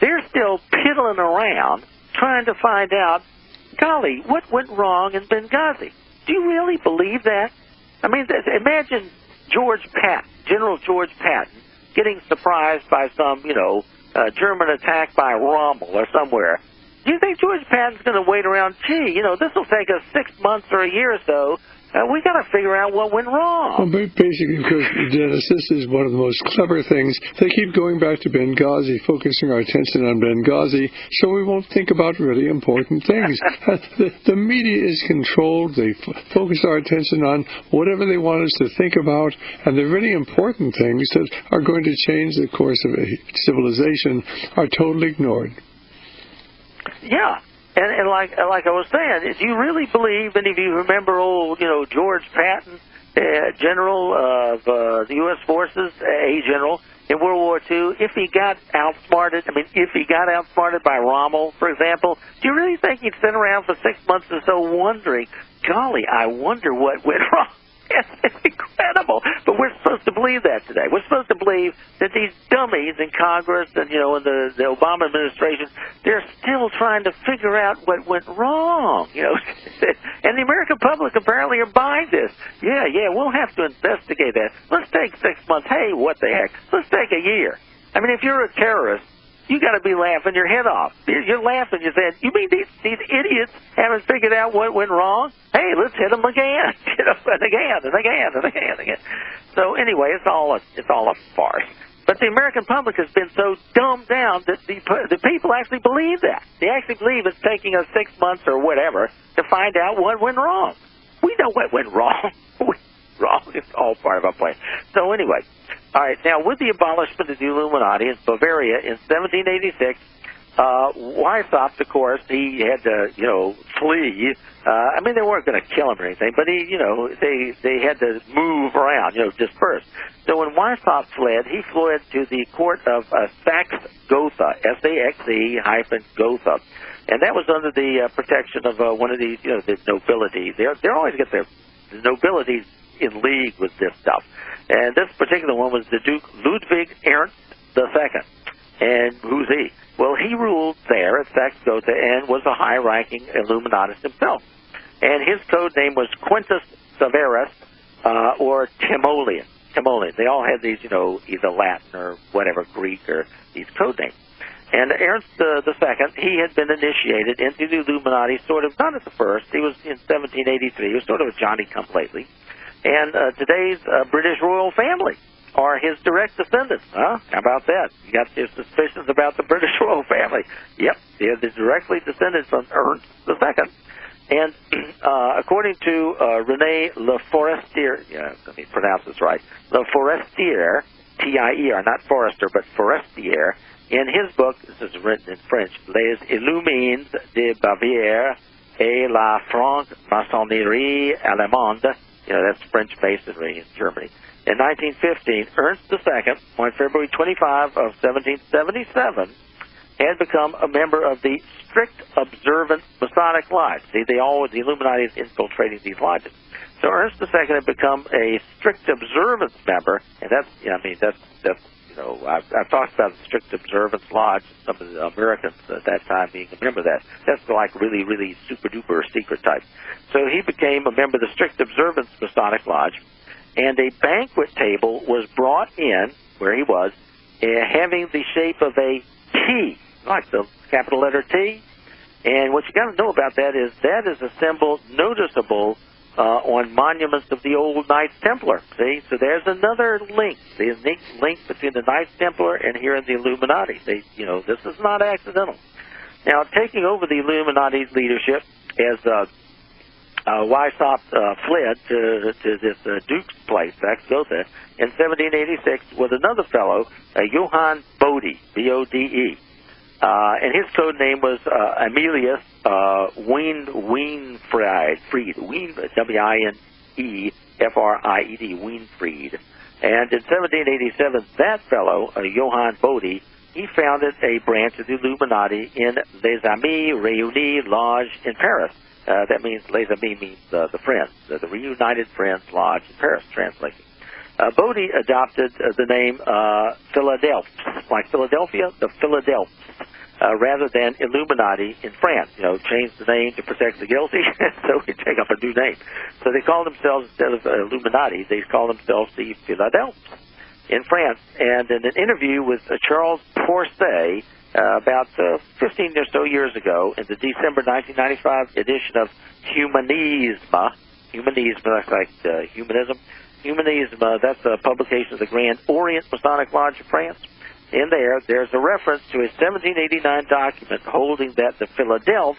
S2: They're still piddling around trying to find out, golly, what went wrong in Benghazi? Do you really believe that? I mean, imagine General George Patton, getting surprised by some, German attack by Rommel or somewhere. Do you think George Patton's going to wait around, this will take us 6 months or a year or so, we got to figure out what went wrong.
S1: Well, basically, because, Dennis, this is one of the most clever things. They keep going back to Benghazi, focusing our attention on Benghazi, so we won't think about really important things. The media is controlled. They focus our attention on whatever they want us to think about, and the really important things that are going to change the course of a civilization are totally ignored.
S2: Yeah. And like I was saying, do you really believe, any of you remember George Patton, general of the U.S. forces, a general in World War II, if he got outsmarted by Rommel, for example, do you really think he'd sit around for 6 months or so wondering, golly, I wonder what went wrong? It's incredible. But we're supposed to believe that today. We're supposed to believe that these dummies in Congress and, in the Obama administration, they're still trying to figure out what went wrong, And the American public apparently are buying this. Yeah, we'll have to investigate that. Let's take 6 months. Hey, what the heck? Let's take a year. I mean, if you're a terrorist, you got to be laughing your head off. You're laughing. You're saying, you mean these idiots haven't figured out what went wrong? Hey, let's hit them again, and again. So anyway, it's all a farce. But the American public has been so dumbed down that the people actually believe that. They actually believe it's taking us 6 months or whatever to find out what went wrong. We know what went wrong. It's all part of our plan. So anyway, all right, now with the abolishment of the Illuminati in Bavaria in 1786, Weishaupt, of course, he had to, flee. I mean, they weren't going to kill him or anything, but they had to move around, disperse. So when Weishaupt fled, he fled to the court of Saxe-Gotha, Saxe-Gotha, and that was under the protection of one of these, the nobility. They always get the nobilities in league with this stuff. And this particular one was the Duke Ludwig Ernst II. And who's he? Well, he ruled there at Saxe-Gotha and was a high-ranking Illuminatist himself. And his code name was Quintus Severus, or Timoleon. Camollian. They all had these, either Latin or whatever, Greek or these code names. And Ernst the Second, he had been initiated into the Illuminati sort of, not at the first, he was in 1783, he was sort of a Johnny-come-lately. And today's British royal family are his direct descendants. Huh? How about that? You got your suspicions about the British royal family. Yep, they're directly descended from Ernst the Second. And according to René Le Forestier, let me pronounce this right, Le Forestier, T-I-E-R, not Forrester, but Forestier, in his book, this is written in French, Les Illumines de Bavière et la franc-maçonnerie allemande, that's French masonry in Germany. In 1915, Ernst II, on February 25 of 1777, had become a member of the Strict Observance Masonic Lodge. See, the Illuminati is infiltrating these lodges. So Ernst II had become a Strict Observance member, and I've talked about the Strict Observance Lodge, some of the Americans at that time being a member of that. That's like really, really super-duper secret type. So he became a member of the Strict Observance Masonic Lodge, and a banquet table was brought in, where he was, having the shape of a T, like the capital letter T. And what you got to know about that is a symbol noticeable on monuments of the old Knights Templar. See, so there's another link. The link between the Knights Templar and here in the Illuminati. This is not accidental. Now, taking over the Illuminati leadership as Weishaupt fled to this Duke's place, Axgotha, in 1786 was another fellow, Johann Bode, B-O-D-E. And his code name was Emilius Wienfried, W-I-N-E-F-R-I-E-D, Wienfried. And in 1787, that fellow, Johann Bode, he founded a branch of the Illuminati in Les Amis Réunis Lodge in Paris. That means, Les Amis means the friends, the Reunited Friends Lodge in Paris, translating. Bode adopted the name Philadelphs, like Philadelphia, the Philadelphs, rather than Illuminati in France. Changed the name to protect the guilty, so we take up a new name. So they call themselves, instead of Illuminati, they call themselves the Philadelphs in France. And in an interview with Charles Pourcet, about 15 or so years ago, in the December 1995 edition of Humanisme, that's like humanism. Humanisme, that's a publication of the Grand Orient Masonic Lodge of France. In there's a reference to a 1789 document holding that the Philadelphs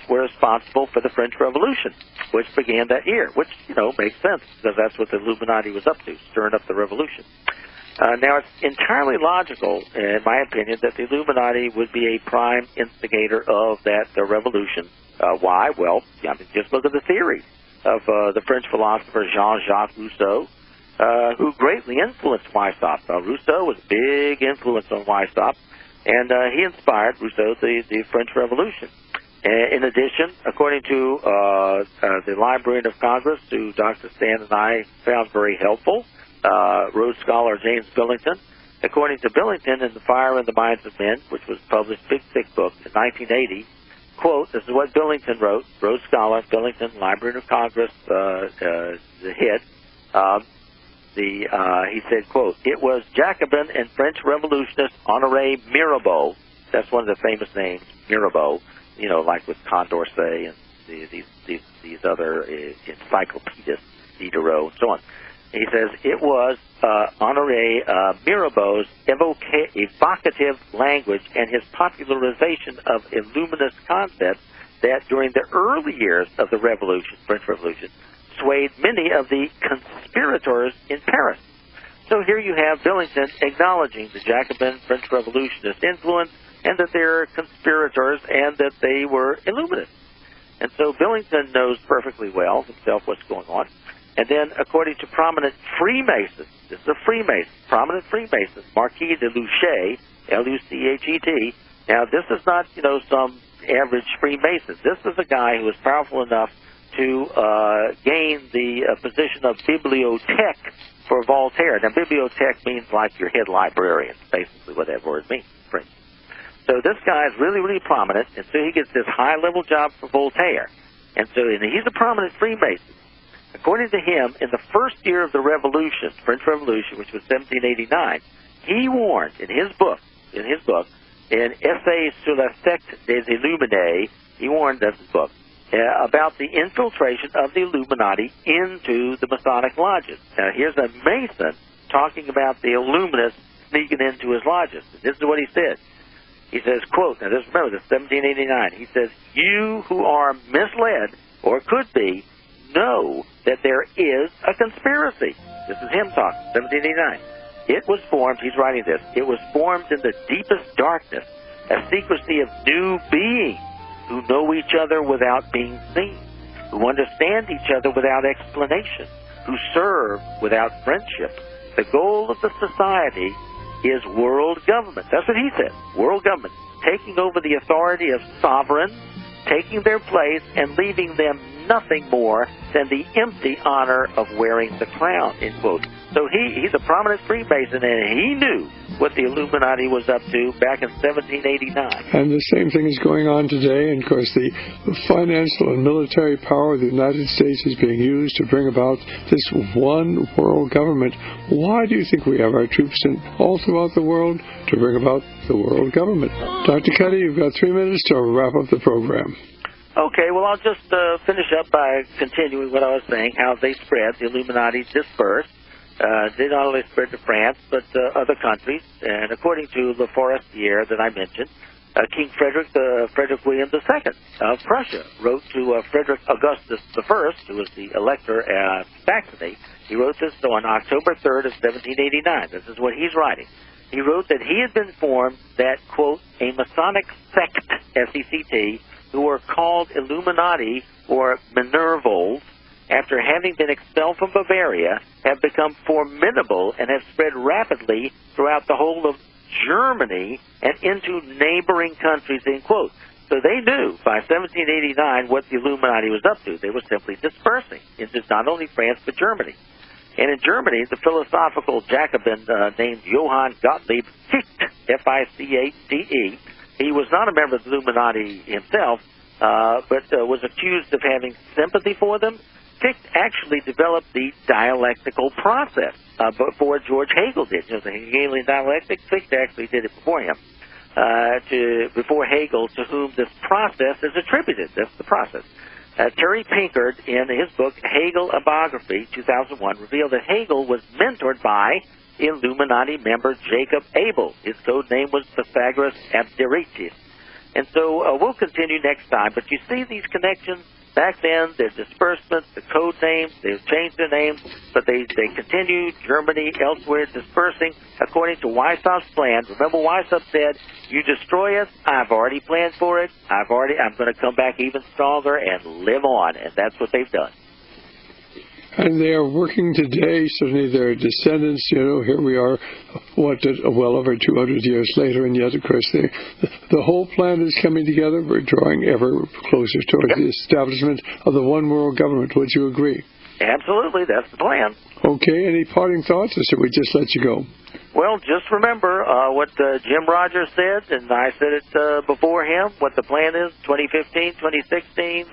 S2: were responsible for the French Revolution, which began that year, which, makes sense, because that's what the Illuminati was up to, stirring up the revolution. Now, it's entirely logical, in my opinion, that the Illuminati would be a prime instigator of the revolution. Why? Well, just look at the theory of the French philosopher Jean-Jacques Rousseau, who greatly influenced Weishaupt. Rousseau was a big influence on Weishaupt, and he inspired Rousseau the French Revolution. In addition, according to the Librarian of Congress, who Dr. Stan and I found very helpful, Rhodes Scholar James Billington, according to Billington in The Fire in the Minds of Men, which was published, big, thick book, in 1980, quote, this is what Billington wrote, Rhodes Scholar, Billington, Librarian of Congress, the head, he said, quote, it was Jacobin and French revolutionist Honoré Mirabeau, that's one of the famous names, Mirabeau, like with Condorcet and these other encyclopedists, Diderot, and so on. He says, it was Honoré Mirabeau's evocative language and his popularization of Illuminist concepts that during the early years of the Revolution, French Revolution, swayed many of the conspirators in Paris. So here you have Billington acknowledging the Jacobin French Revolutionist influence and that they're conspirators and that they were Illuminists. And so Billington knows perfectly well himself what's going on. And then, according to prominent Freemasons, this is a Freemason, prominent Freemasons, Marquis de Luchet, L-U-C-H-E-T. Now, this is not, some average Freemason. This is a guy who was powerful enough to gain the position of bibliothèque for Voltaire. Now, bibliothèque means like your head librarian, basically what that word means, French. So this guy is really, really prominent, and so he gets this high-level job for Voltaire. And so he's a prominent Freemason. According to him, in the first year of the Revolution, French Revolution, which was 1789, he warned in his book, in Essai sur la secte des Illuminés, he warned, that's his book, about the infiltration of the Illuminati into the Masonic lodges. Now, here's a Mason talking about the Illuminists sneaking into his lodges. This is what he said. He says, quote, now this, remember, this is 1789. He says, "You who are misled, or could be, know that there is a conspiracy." This is him talking, 1789. "It was formed," he's writing this, "it was formed in the deepest darkness, a secrecy of new beings who know each other without being seen, who understand each other without explanation, who serve without friendship. The goal of the society is world government." That's what he said, world government, taking over the authority of sovereigns, taking their place, and leaving them nothing more than the empty honor of wearing the crown, end quote. So he's a prominent Freemason, and he knew what the Illuminati was up to back in 1789.
S1: And the same thing is going on today. And, of course, the financial and military power of the United States is being used to bring about this one world government. Why do you think we have our troops all throughout the world? To bring about the world government. Dr. Cuddy, you've got 3 minutes to wrap up the program.
S2: Okay, well, I'll just finish up by continuing what I was saying, how they spread, the Illuminati dispersed. They not only spread to France, but other countries. And according to Le Forestier that I mentioned, King Frederick William II of Prussia wrote to Frederick Augustus I, who was the Elector of Saxony. He wrote this on October 3rd of 1789. This is what he's writing. He wrote that he had been informed that, quote, "a Masonic sect, S-E-C-T, who were called Illuminati or Minervals, after having been expelled from Bavaria, have become formidable and have spread rapidly throughout the whole of Germany and into neighboring countries," end quote. So they knew by 1789 what the Illuminati was up to. They were simply dispersing into not only France but Germany. And in Germany, the philosophical Jacobin named Johann Gottlieb Fichte, F-I-C-H-T-E, he was not a member of the Illuminati himself, but was accused of having sympathy for them. Fichte actually developed the dialectical process before George Hegel did. You know, the Hegelian dialectic, Fichte actually did it before him, before Hegel, to whom this process is attributed. That's the process. Terry Pinkard, in his book Hegel, A Biography, 2001, revealed that Hegel was mentored by Illuminati member Jacob Abel. His code name was Pythagoras Abderitis. And so we'll continue next time. But you see these connections. Back then, their disbursements, the code names, they've changed their names, but they continue, Germany, elsewhere, dispersing according to Weissaup's plan. Remember, Weissaup said, "You destroy us, I've already planned for it, I'm going to come back even stronger and live on," and that's what they've done.
S1: And they are working today. Certainly their descendants, here we are, well over 200 years later, and yet, of course, the whole plan is coming together. We're drawing ever closer towards the establishment of the one world government. Would you agree?
S2: Absolutely. That's the plan.
S1: Okay. Any parting thoughts, or should we just let you go?
S2: Well, just remember what Jim Rogers said, and I said it before him, what the plan is, 2015, 2016,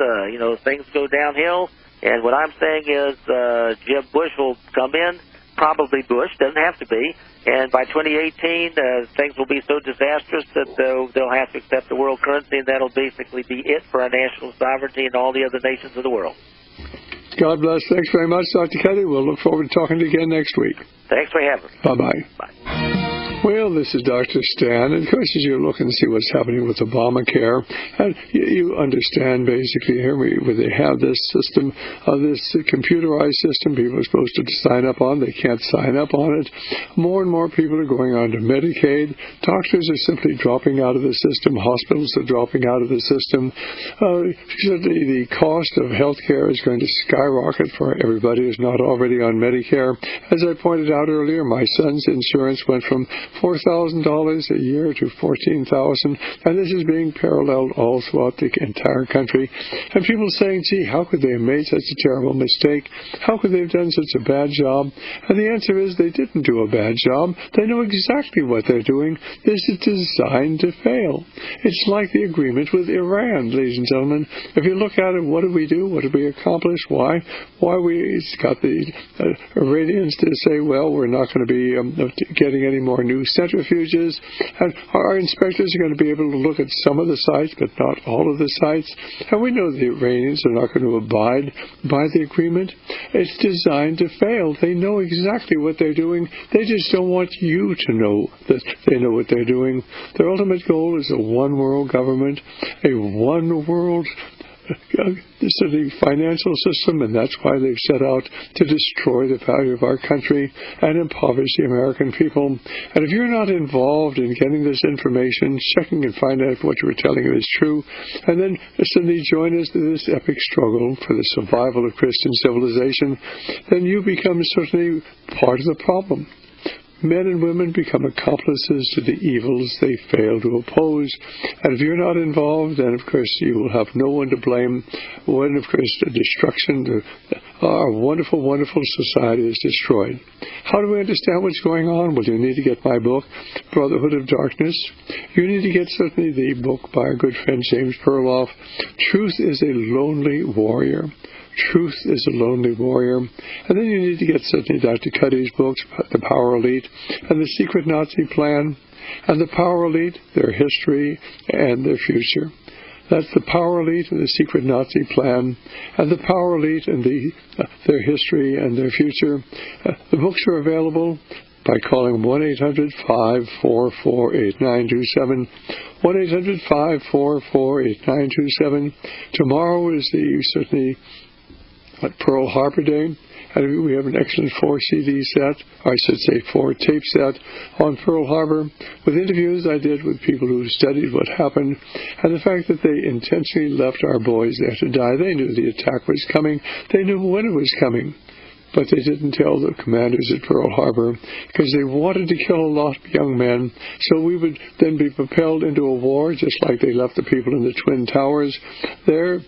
S2: things go downhill. And what I'm saying is Jeb Bush will come in, probably Bush, doesn't have to be, and by 2018 things will be so disastrous that they'll have to accept the world currency, and that'll basically be it for our national sovereignty and all the other nations of the world.
S1: God bless. Thanks very much, Dr. Cuddy. We'll look forward to talking to you again next week.
S2: Thanks for having me.
S1: Bye-bye.
S2: Bye.
S1: Well, this is Dr. Stan, and of course, as you look and see what's happening with Obamacare, and you understand basically here where they have this system, this computerized system people are supposed to sign up on. They can't sign up on it. More and more people are going on to Medicaid. Doctors are simply dropping out of the system. Hospitals are dropping out of the system. Certainly, the cost of health care is going to skyrocket for everybody who's not already on Medicare. As I pointed out earlier, my son's insurance went from $4,000 a year to $14,000, and this is being paralleled all throughout the entire country. And people saying, gee, how could they have made such a terrible mistake? How could they have done such a bad job? And the answer is they didn't do a bad job. They know exactly what they're doing. This is designed to fail. It's like the agreement with Iran, ladies and gentlemen. If you look at it, what did we do? What did we accomplish? Why we got the Iranians to say, well, we're not going to be getting any more new centrifuges, and our inspectors are going to be able to look at some of the sites, but not all of the sites. And we know the Iranians are not going to abide by the agreement. It's designed to fail. They know exactly what they're doing. They just don't want you to know that they know what they're doing. Their ultimate goal is a one-world government, a one-world the financial system, and that's why they've set out to destroy the value of our country and impoverish the American people. And if you're not involved in getting this information, checking and finding out if what you were telling you is true, and then suddenly join us in this epic struggle for the survival of Christian civilization, then you become certainly part of the problem. Men and women become accomplices to the evils they fail to oppose. And if you're not involved, then, of course, you will have no one to blame when, of course, the destruction, our wonderful, wonderful society is destroyed. How do we understand what's going on? Well, you need to get my book, Brotherhood of Darkness. You need to get certainly the book by our good friend James Perloff, Truth is a Lonely Warrior. Truth is a Lonely Warrior. And then you need to get certainly Dr. Cuddy's books, The Power Elite, and The Secret Nazi Plan, and The Power Elite, Their History and Their Future. That's The Power Elite and The Secret Nazi Plan, and The Power Elite and Their History and Their Future. The books are available by calling 1-800-544-8927, 1-800-544-8927. Tomorrow is certainly Pearl Harbor Day, and we have an excellent 4-CD set, or I should say 4-tape set on Pearl Harbor, with interviews I did with people who studied what happened, and the fact that they intentionally left our boys there to die. They knew the attack was coming. They knew when it was coming. But they didn't tell the commanders at Pearl Harbor because they wanted to kill a lot of young men, so we would then be propelled into a war just like they left the people in the Twin Towers there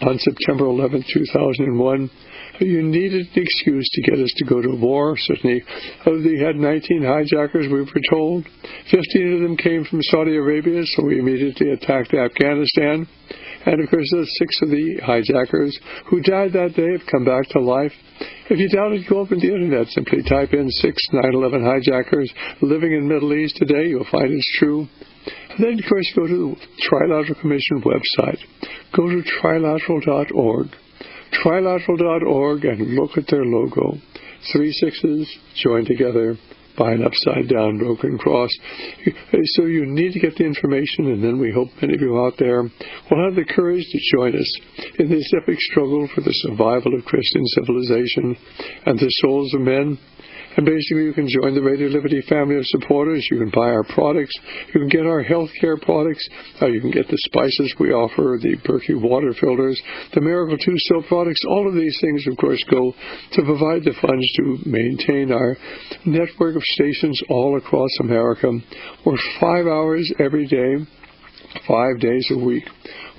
S1: on September 11, 2001. You needed an excuse to get us to go to war. Certainly, they had 19 hijackers, we were told. 15 of them came from Saudi Arabia, so we immediately attacked Afghanistan. And, of course, those 6 of the hijackers who died that day have come back to life. If you doubt it, go up on the Internet. Simply type in 6 9/11 hijackers living in the Middle East today. You'll find it's true. And then, of course, go to the Trilateral Commission website. Go to trilateral.org. Trilateral.org and look at their logo. 3 6s joined together by an upside-down broken cross. So you need to get the information, and then we hope many of you out there will have the courage to join us in this epic struggle for the survival of Christian civilization and the souls of men. And basically, you can join the Radio Liberty family of supporters. You can buy our products. You can get our health care products. You can get the spices we offer, the Berkey water filters, the Miracle 2 soap products. All of these things, of course, go to provide the funds to maintain our network of stations all across America. We're 5 hours every day, 5 days a week.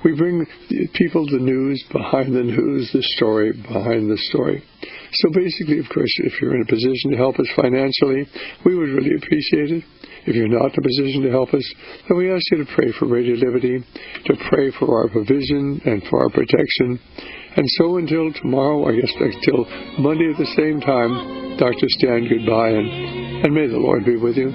S1: We bring people the news behind the news, the story behind the story. So basically, of course, if you're in a position to help us financially, we would really appreciate it. If you're not in a position to help us, then we ask you to pray for Radio Liberty, to pray for our provision and for our protection. And so until tomorrow, I guess until Monday at the same time, Dr. Stan, goodbye, and may the Lord be with you.